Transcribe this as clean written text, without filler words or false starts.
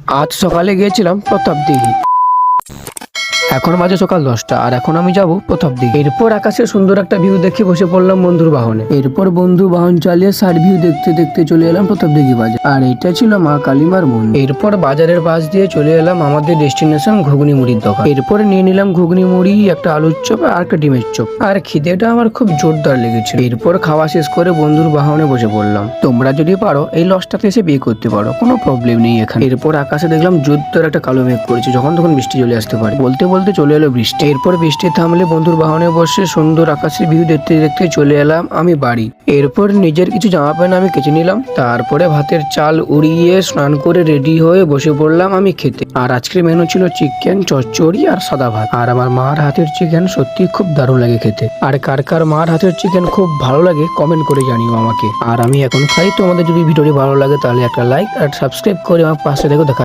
আজ সকালে গিয়েছিলাম প্রতাপদিঘি। এখন বাজে সকাল 10টা আর এখন আমি যাব প্রতাপদিঘি। এরপর আকাশে সুন্দর একটা ভিউ দেখে বসে পড়লাম বন্ধুর বাহনে। এরপর বন্ধু বাহন চালিয়ে সাইড ভিউ দেখতে দেখতে চলে এলাম প্রতাপদিঘি বাজার। আর এটা ছিল মা কালীমার মন্দির। এরপর বাজারের পাশ দিয়ে চলে এলাম আমাদের ডেস্টিনেশন ঘুগনি মুড়ির দোকান। এরপর নিয়ে নিলাম ঘুগনি মুড়ি, একটা আলুর চপ আর একটা ডিমের চপ। আর খিদেটা আমার খুব জোরদার লেগেছিল। এরপর খাওয়া শেষ করে বন্ধুর বাহনে বসে পড়লাম। তোমরা যদি পারো এই লজটাতে এসে বিয়ে করতে পারো, কোনো প্রবলেম নেই এখানে। এরপর আকাশে দেখলাম জোরদার একটা কালো মেঘ করেছে, যখন তখন বৃষ্টি চলে আসতে পারে। বলতে বলতে চলে এলো বৃষ্টি। এরপর বৃষ্টি থামলে বন্ধুর বাহনে বসে সুন্দর আকাশের ভিউ দেখতে দেখতে চলে এলাম আমি বাড়ি। এরপর নিজের কিছু জামা প্যান্ট আমি কেচে নিলাম। তারপরে ভাতের চাল উড়িয়ে স্নান করে রেডি হয়ে বসে পড়লাম আমি খেতে। আর আজকের মেনু ছিল চিকেন, চচ্চড়ি আর সাদা ভাত। আর আমার মার হাতের চিকেন সত্যি খুব দারুণ লাগে খেতে। আর কার কার মার হাতের চিকেন খুব ভালো লাগে কমেন্ট করে জানিও আমাকে। আর আমি এখন খাই। তোমাদের যদি ভিডিওটি ভালো লাগে তাহলে একটা লাইক আর সাবস্ক্রাইব করে আমার পাশে দেখো। দেখা